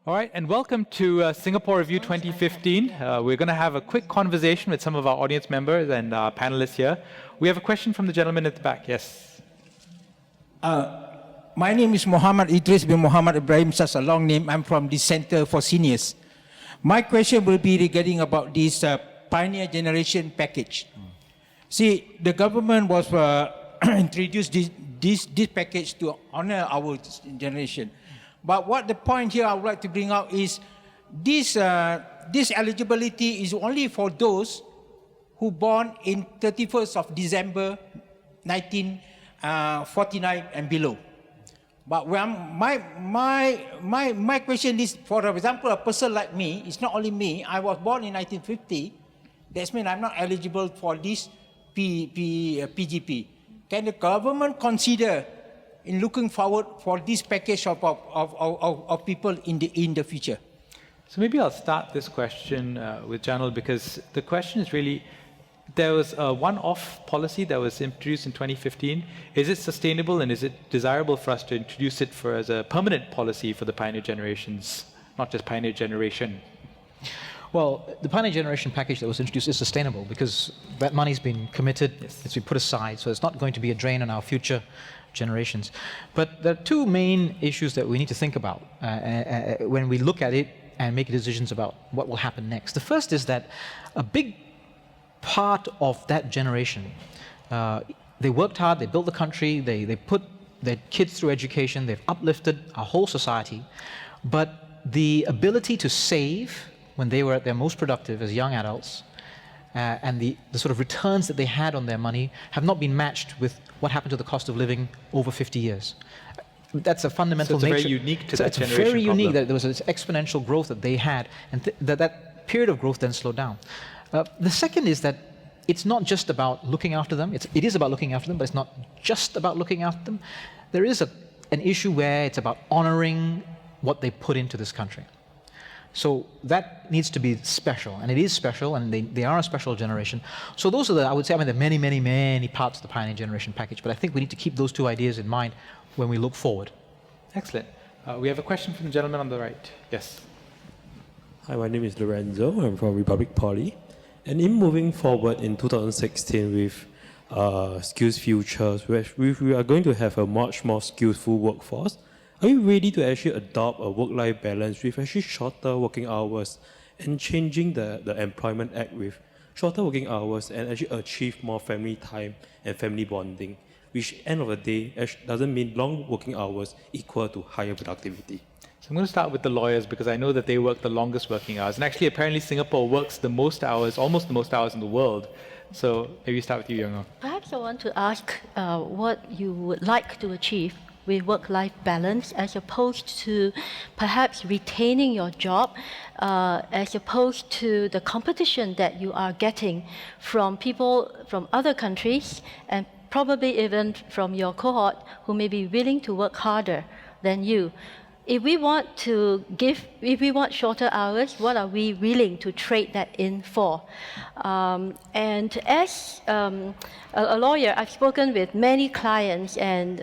All right, and welcome to Singapore Review 2015. We're going to have a quick conversation with some of our audience members and our panelists here. We have a question from the gentleman at the back. Yes. My name is Muhammad Idris bin Muhammad Ibrahim, such a long name. I'm from the Center for Seniors. My question will be regarding about this Pioneer Generation package. See, the government was introduced this package to honor our generation. But what the point here I would like to bring out is this eligibility is only for those who born in 31st of December 1949 and below. But my question is, for example, a person like me, it's not only me, I was born in 1950, that means I'm not eligible for this PGP. Can the government consider in looking forward for this package of people in the future? So maybe I'll start this question with Janil, because the question is really, there was a one-off policy that was introduced in 2015. Is it sustainable, and is it desirable for us to introduce it as a permanent policy for the pioneer generations, not just pioneer generation? Well, the Pioneer Generation package that was introduced is sustainable because that money's been committed, it's been put aside, so it's not going to be a drain on our future generations. But there are two main issues that we need to think about when we look at it and make decisions about what will happen next. The first is that a big part of that generation, they worked hard, they built the country, they put their kids through education, they've uplifted our whole society, but the ability to save when they were at their most productive as young adults, and the sort of returns that they had on their money have not been matched with what happened to the cost of living over 50 years. That's a fundamental nature. So it's very unique to that generation. It's very unique that there was this exponential growth that they had, and that period of growth then slowed down. The second is that it's not just about looking after them. It is about looking after them, but it's not just about looking after them. There is an issue where it's about honoring what they put into this country. So that needs to be special, and it is special, and they are a special generation. So those are I would say, there are many, many, many parts of the Pioneer Generation package, but I think we need to keep those two ideas in mind when we look forward. Excellent. We have a question from the gentleman on the right. Yes. Hi, my name is Lorenzo. I'm from Republic Poly. And in moving forward in 2016 with Skills Futures, we are going to have a much more skillful workforce. Are you ready to actually adopt a work-life balance with actually shorter working hours and changing the Employment Act with shorter working hours and actually achieve more family time and family bonding, which end of the day doesn't mean long working hours equal to higher productivity? So I'm going to start with the lawyers because I know that they work the longest working hours. And actually, apparently, Singapore works the most hours, almost the most hours in the world. So maybe start with you, Young. Perhaps I want to ask what you would like to achieve with work-life balance, as opposed to perhaps retaining your job, as opposed to the competition that you are getting from people from other countries, and probably even from your cohort who may be willing to work harder than you. If we want shorter hours, what are we willing to trade that in for? And as a lawyer, I've spoken with many clients and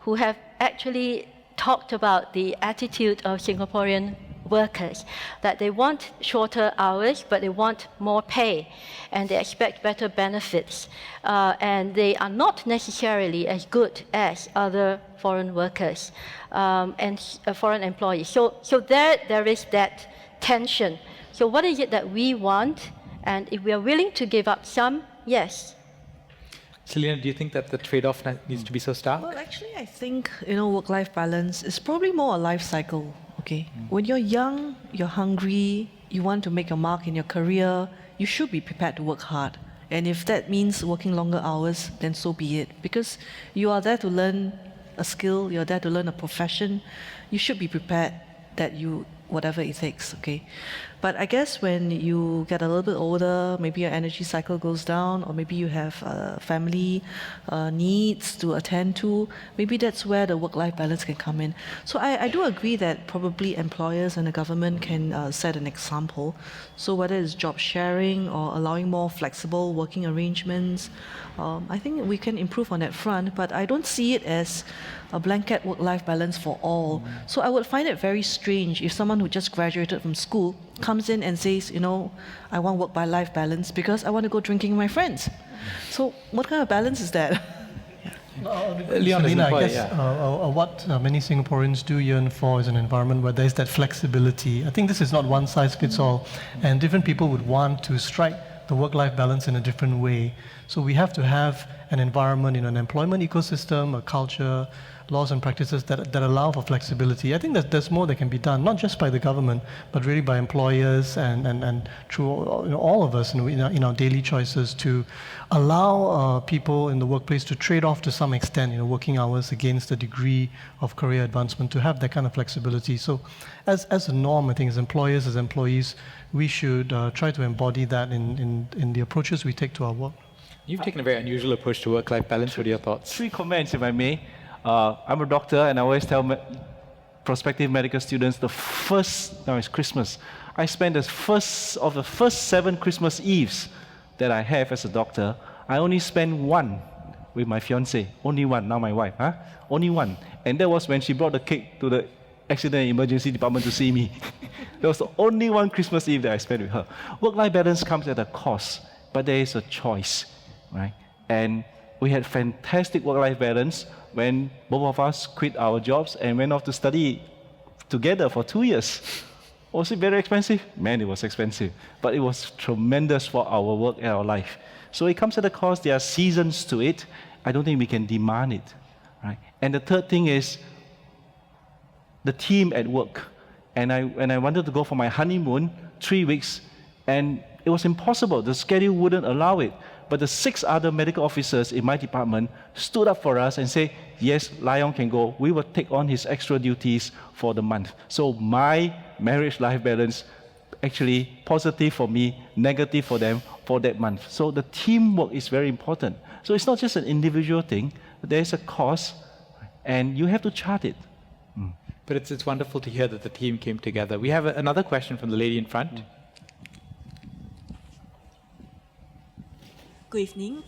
who have actually talked about the attitude of Singaporean workers, that they want shorter hours, but they want more pay, and they expect better benefits, and they are not necessarily as good as other foreign workers and foreign employees. So there is that tension. So what is it that we want? And if we are willing to give up some, yes. Selena, do you think that the trade-off needs to be so stark? Well, actually, I think work-life balance is probably more a life cycle. Okay, when you're young, you're hungry, you want to make a mark in your career, you should be prepared to work hard. And if that means working longer hours, then so be it. Because you are there to learn a skill, you're there to learn a profession, you should be prepared that whatever it takes, okay? But I guess when you get a little bit older, maybe your energy cycle goes down, or maybe you have family needs to attend to, maybe that's where the work-life balance can come in. So I do agree that probably employers and the government can set an example. So whether it's job sharing or allowing more flexible working arrangements, I think we can improve on that front, but I don't see it as a blanket work-life balance for all. So I would find it very strange if someone someone who just graduated from school comes in and says, you know, I want work-life balance because I want to go drinking with my friends. So what kind of balance is that? Leon is an Selena, I employee, guess what many Singaporeans do yearn for is an environment where there's that flexibility. I think this is not one size fits all, and different people would want to strike the work-life balance in a different way. So we have to have an environment, an employment ecosystem, a culture, laws and practices that allow for flexibility. I think there's more that can be done, not just by the government, but really by employers and through all of us in our daily choices to allow people in the workplace to trade off to some extent, working hours against the degree of career advancement, to have that kind of flexibility. So as a norm, I think as employers, as employees, we should try to embody that in the approaches we take to our work. You've taken a very unusual approach to work-life balance. What are your thoughts? 3 comments, if I may. I'm a doctor, and I always tell prospective medical students now it's Christmas. I spend the first 7 Christmas Eves that I have as a doctor, I only spend 1 with my fiancée. Only 1, now my wife, Only 1. And that was when she brought the cake to the accident and emergency department to see me. That was the only 1 Christmas Eve that I spent with her. Work-life balance comes at a cost, but there is a choice, right? And we had fantastic work-life balance when both of us quit our jobs and went off to study together for 2 years. Was it very expensive? Man, it was expensive. But it was tremendous for our work and our life. So it comes at a cost. There are seasons to it. I don't think we can demand it, right? And the third thing is the team at work. And I wanted to go for my honeymoon, 3 weeks, and it was impossible. The schedule wouldn't allow it. But the 6 other medical officers in my department stood up for us and said, yes, Lion can go. We will take on his extra duties for the month. So my marriage-life balance actually positive for me, negative for them for that month. So the teamwork is very important. So it's not just an individual thing. There's a cost, and you have to chart it. But it's wonderful to hear that the team came together. We have another question from the lady in front. Good evening.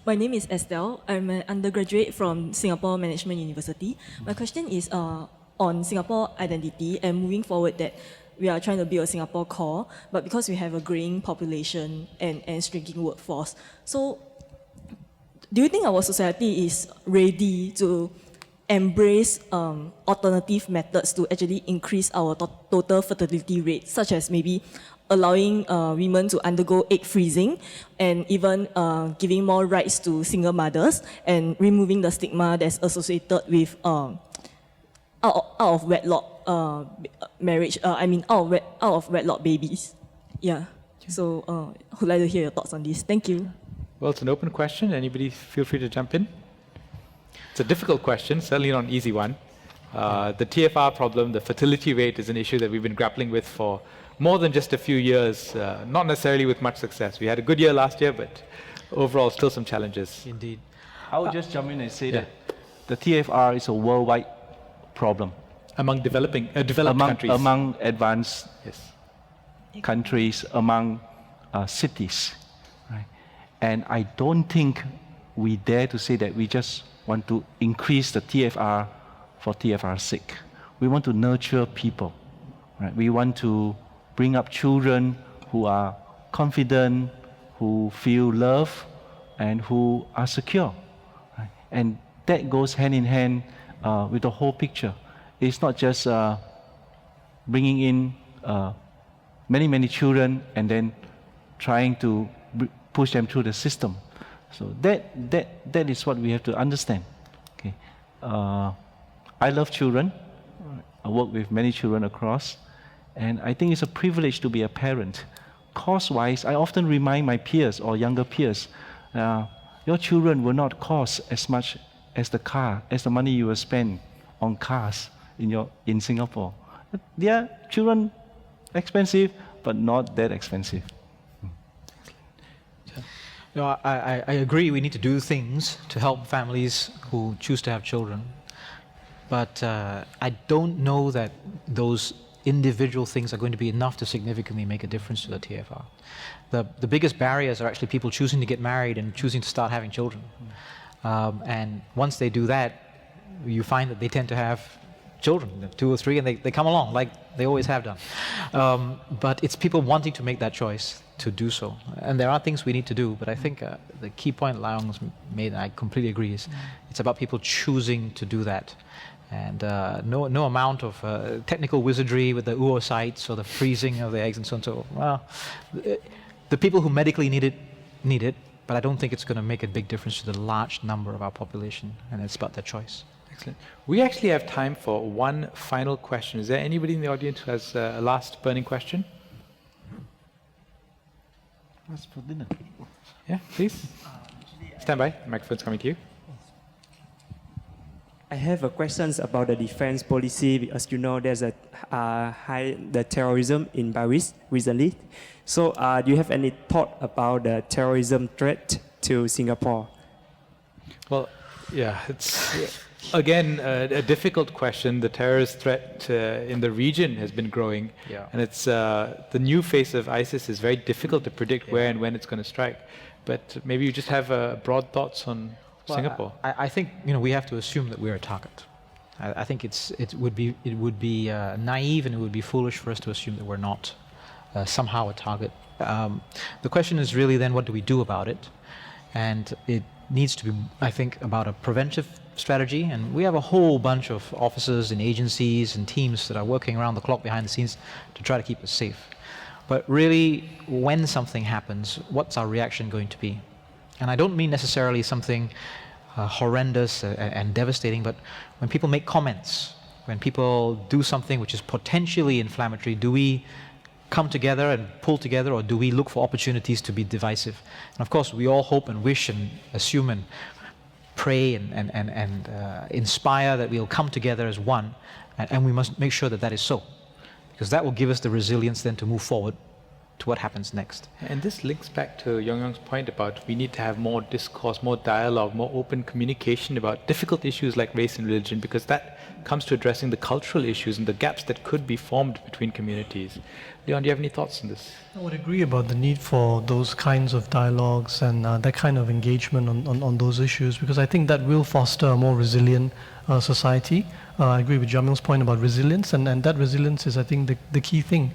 My name is Estelle. I'm an undergraduate from Singapore Management University. My question is on Singapore identity and moving forward that we are trying to build a Singapore core, but because we have a growing population and shrinking workforce. So do you think our society is ready to embrace alternative methods to actually increase our total fertility rate, such as maybe allowing women to undergo egg freezing and even giving more rights to single mothers and removing the stigma that's associated with out of wedlock marriage, out of wedlock babies. Yeah. So would like to hear your thoughts on this. Thank you. Well, it's an open question. Anybody feel free to jump in. It's a difficult question, certainly not an easy one. The TFR problem, the fertility rate, is an issue that we've been grappling with for more than just a few years, not necessarily with much success. We had a good year last year, but overall still some challenges. Indeed. I would just jump in and say that the TFR is a worldwide problem. Among developed countries. Among advanced countries, among cities. Right? And I don't think we dare to say that we just want to increase the TFR for TFR's sake. We want to nurture people. Right? We want to bring up children who are confident, who feel love, and who are secure. Right? And that goes hand in hand with the whole picture. It's not just bringing in many children and then trying to push them through the system. So that is what we have to understand. Okay, I love children. I work with many children across, and I think it's a privilege to be a parent. Cost-wise, I often remind my peers or younger peers, your children will not cost as much as the money you will spend on cars in Singapore. Their children expensive, but not that expensive. No, I agree we need to do things to help families who choose to have children. But I don't know that those individual things are going to be enough to significantly make a difference to the TFR. The biggest barriers are actually people choosing to get married and choosing to start having children. And once they do that, you find that they tend to have children, 2 or 3, and they come along like they always have done. But it's people wanting to make that choice to do so. And there are things we need to do, but I think the key point Laung's made, and I completely agree, is it's about people choosing to do that. And no amount of technical wizardry with the oocytes or the freezing of the eggs and so on. So, well, the people who medically need it, but I don't think it's going to make a big difference to the large number of our population, and it's about their choice. Excellent. We actually have time for one final question. Is there anybody in the audience who has a last burning question? What's for dinner? Yeah, please. Stand by. The microphone's coming to you. I have a questions about the defense policy because you know there's a the terrorism in Paris recently. So do you have any thought about the terrorism threat to Singapore? Well, yeah, it's again a difficult question. The terrorist threat in the region has been growing, and it's the new face of ISIS is very difficult to predict where and when it's going to strike. But maybe you just have broad thoughts on Singapore. I think we have to assume that we're a target. I think it would be naive and it would be foolish for us to assume that we're not somehow a target. The question is really then, what do we do about it? And it needs to be, I think, about a preventive strategy. And we have a whole bunch of officers and agencies and teams that are working around the clock behind the scenes to try to keep us safe. But really, when something happens, what's our reaction going to be? And I don't mean necessarily something horrendous and devastating, but when people make comments, when people do something which is potentially inflammatory, do we come together and pull together, or do we look for opportunities to be divisive? And of course, we all hope and wish and assume and pray and inspire that we'll come together as one, and we must make sure that that is so, because that will give us the resilience then to move forward to what happens next. And this links back to Yong-Yong's point about we need to have more discourse, more dialogue, more open communication about difficult issues like race and religion, because that comes to addressing the cultural issues and the gaps that could be formed between communities. Leon, do you have any thoughts on this? I would agree about the need for those kinds of dialogues and that kind of engagement on those issues, because I think that will foster a more resilient society. I agree with Jamil's point about resilience, and that resilience is, I think, the key thing.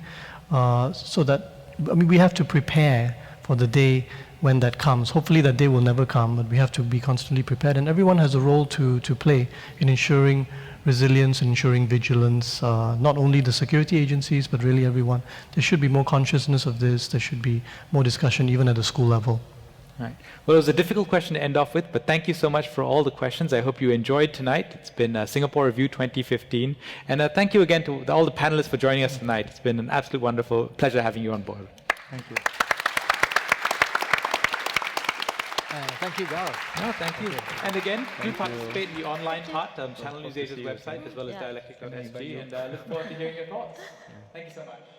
So that, I mean, we have to prepare for the day when that comes. Hopefully that day will never come, but we have to be constantly prepared. And everyone has a role to play in ensuring resilience and ensuring vigilance, not only the security agencies, but really everyone. There should be more consciousness of this. There should be more discussion, even at the school level. Right. Well, it was a difficult question to end off with, but thank you so much for all the questions. I hope you enjoyed tonight. It's been Singapore Review 2015. And thank you again to all the panelists for joining us tonight. It's been an absolute wonderful pleasure having you on board. Thank you. Thank you, Gaurav. No, thank you. And again, do participate in the online part on Channel NewsAsia's website as well as dialectic.sg, and look forward to hearing your thoughts. Thank you so much.